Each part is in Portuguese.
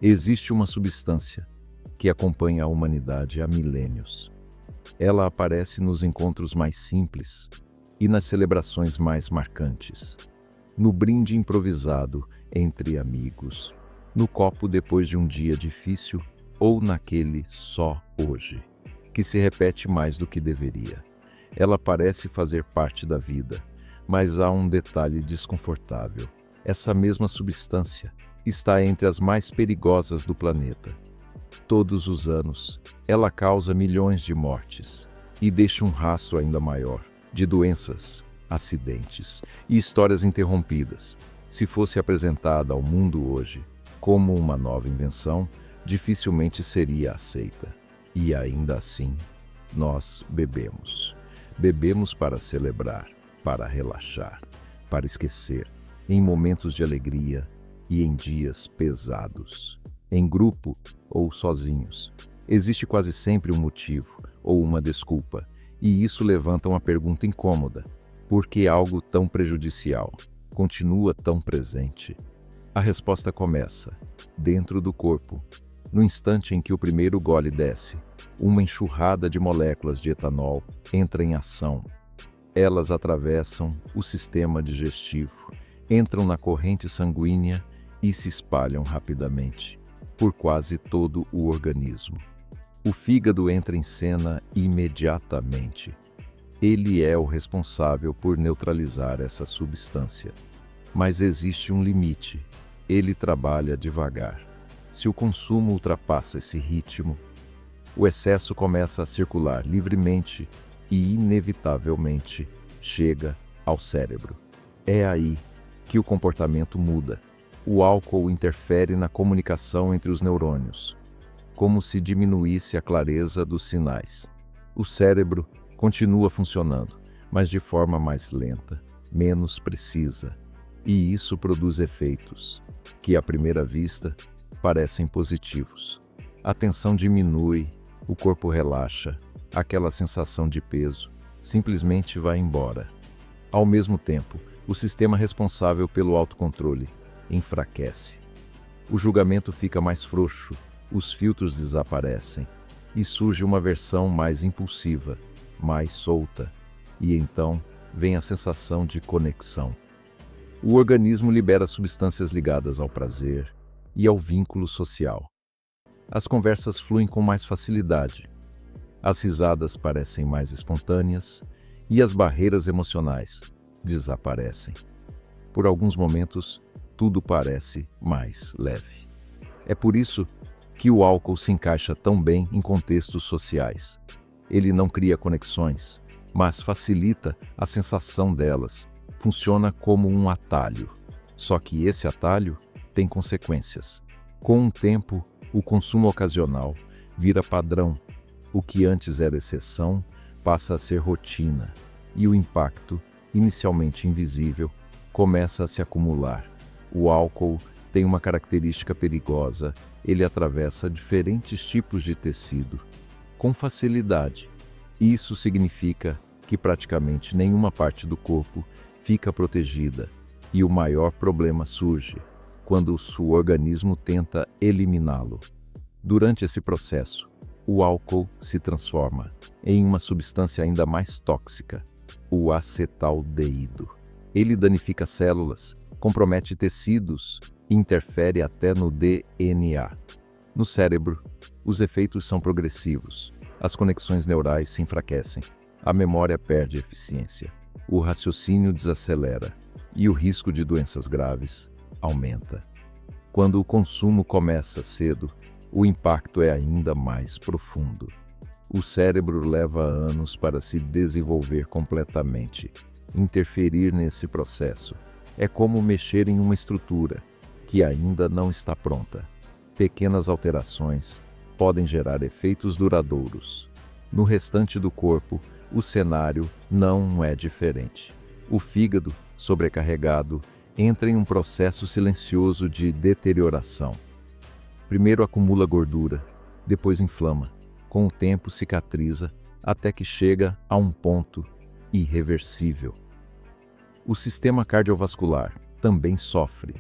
Existe uma substância que acompanha a humanidade há milênios. Ela aparece nos encontros mais simples e nas celebrações mais marcantes. No brinde improvisado entre amigos, no copo depois de um dia difícil ou naquele só hoje, que se repete mais do que deveria. Ela parece fazer parte da vida, mas há um detalhe desconfortável. Essa mesma substância está entre as mais perigosas do planeta. Todos os anos, ela causa milhões de mortes e deixa um rastro ainda maior de doenças, acidentes e histórias interrompidas. Se fosse apresentada ao mundo hoje como uma nova invenção, dificilmente seria aceita. E ainda assim, nós bebemos. Bebemos para celebrar, para relaxar, para esquecer, em momentos de alegria e em dias pesados. Em grupo ou sozinhos, existe quase sempre um motivo ou uma desculpa, e isso levanta uma pergunta incômoda: por que algo tão prejudicial continua tão presente? A resposta começa dentro do corpo. No instante em que o primeiro gole desce, uma enxurrada de moléculas de etanol entra em ação. Elas atravessam o sistema digestivo, entram na corrente sanguínea e se espalham rapidamente por quase todo o organismo. O fígado entra em cena imediatamente. Ele é o responsável por neutralizar essa substância. Mas existe um limite. Ele trabalha devagar. Se o consumo ultrapassa esse ritmo, o excesso começa a circular livremente e, inevitavelmente, chega ao cérebro. É aí que o comportamento muda. O álcool interfere na comunicação entre os neurônios, como se diminuísse a clareza dos sinais. O cérebro continua funcionando, mas de forma mais lenta, menos precisa, e isso produz efeitos que, à primeira vista, parecem positivos. A tensão diminui, o corpo relaxa, aquela sensação de peso simplesmente vai embora. Ao mesmo tempo, o sistema responsável pelo autocontrole enfraquece. O julgamento fica mais frouxo, os filtros desaparecem e surge uma versão mais impulsiva, mais solta, e então vem a sensação de conexão. O organismo libera substâncias ligadas ao prazer e ao vínculo social. As conversas fluem com mais facilidade, as risadas parecem mais espontâneas e as barreiras emocionais desaparecem. Por alguns momentos, tudo parece mais leve. É por isso que o álcool se encaixa tão bem em contextos sociais. Ele não cria conexões, mas facilita a sensação delas. Funciona como um atalho. Só que esse atalho tem consequências. Com o tempo, o consumo ocasional vira padrão. O que antes era exceção passa a ser rotina, e o impacto, inicialmente invisível, começa a se acumular. O álcool tem uma característica perigosa: ele atravessa diferentes tipos de tecido com facilidade. Isso significa que praticamente nenhuma parte do corpo fica protegida, e o maior problema surge quando o organismo tenta eliminá-lo. Durante esse processo, o álcool se transforma em uma substância ainda mais tóxica, o acetaldeído. Ele danifica células, compromete tecidos e interfere até no DNA. No cérebro, os efeitos são progressivos. As conexões neurais se enfraquecem, a memória perde eficiência, o raciocínio desacelera e o risco de doenças graves aumenta. Quando o consumo começa cedo, o impacto é ainda mais profundo. O cérebro leva anos para se desenvolver completamente. Interferir nesse processo é como mexer em uma estrutura que ainda não está pronta. Pequenas alterações podem gerar efeitos duradouros. No restante do corpo, o cenário não é diferente. O fígado, sobrecarregado, entra em um processo silencioso de deterioração. Primeiro acumula gordura, depois inflama. Com o tempo cicatriza, até que chega a um ponto irreversível. O sistema cardiovascular também sofre.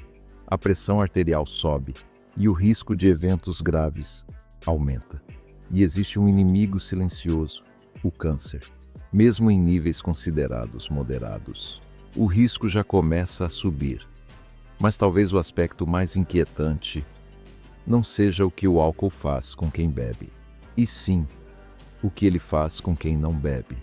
A pressão arterial sobe, e o risco de eventos graves aumenta. E existe um inimigo silencioso, o câncer. Mesmo em níveis considerados moderados, o risco já começa a subir. Mas talvez o aspecto mais inquietante não seja o que o álcool faz com quem bebe, e sim o que ele faz com quem não bebe.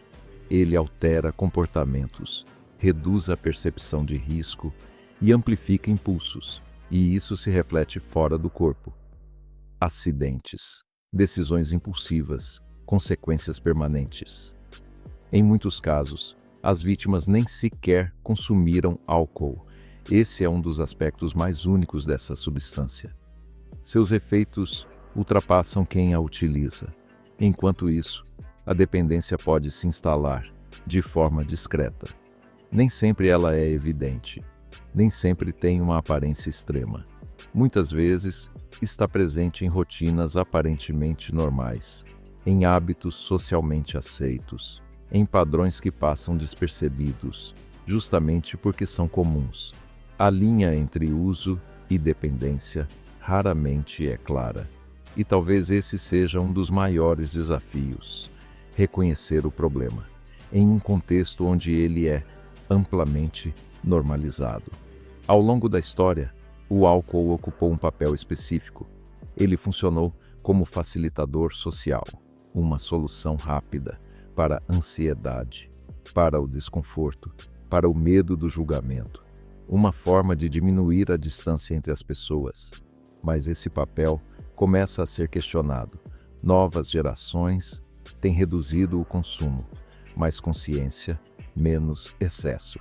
Ele altera comportamentos, reduz a percepção de risco e amplifica impulsos, e isso se reflete fora do corpo. Acidentes, decisões impulsivas, consequências permanentes. Em muitos casos, as vítimas nem sequer consumiram álcool. Esse é um dos aspectos mais únicos dessa substância. Seus efeitos ultrapassam quem a utiliza. Enquanto isso, a dependência pode se instalar de forma discreta. Nem sempre ela é evidente. Nem sempre tem uma aparência extrema. Muitas vezes, está presente em rotinas aparentemente normais, em hábitos socialmente aceitos, em padrões que passam despercebidos, justamente porque são comuns. A linha entre uso e dependência raramente é clara, e talvez esse seja um dos maiores desafios: reconhecer o problema, em um contexto onde ele é amplamente normalizado. Ao longo da história, o álcool ocupou um papel específico. Ele funcionou como facilitador social, uma solução rápida para a ansiedade, para o desconforto, para o medo do julgamento, uma forma de diminuir a distância entre as pessoas. Mas esse papel começa a ser questionado. Novas gerações têm reduzido o consumo, mais consciência, menos excesso.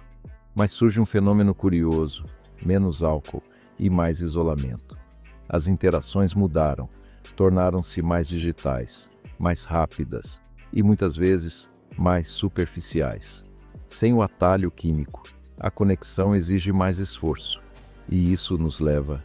Mas surge um fenômeno curioso: menos álcool e mais isolamento. As interações mudaram, tornaram-se mais digitais, mais rápidas e muitas vezes mais superficiais. Sem o atalho químico, a conexão exige mais esforço, e isso nos leva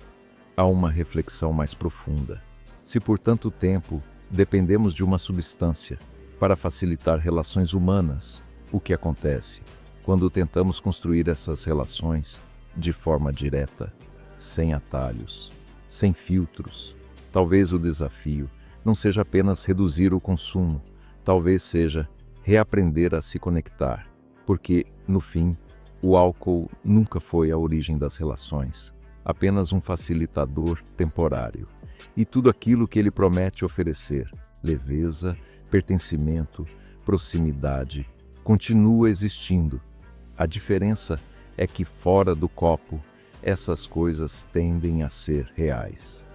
a uma reflexão mais profunda. Se por tanto tempo dependemos de uma substância para facilitar relações humanas, o que acontece quando tentamos construir essas relações de forma direta, sem atalhos, sem filtros? Talvez o desafio não seja apenas reduzir o consumo, talvez seja reaprender a se conectar, porque, no fim, o álcool nunca foi a origem das relações, apenas um facilitador temporário. E tudo aquilo que ele promete oferecer, leveza, pertencimento, proximidade, continua existindo. A diferença é que fora do copo, essas coisas tendem a ser reais.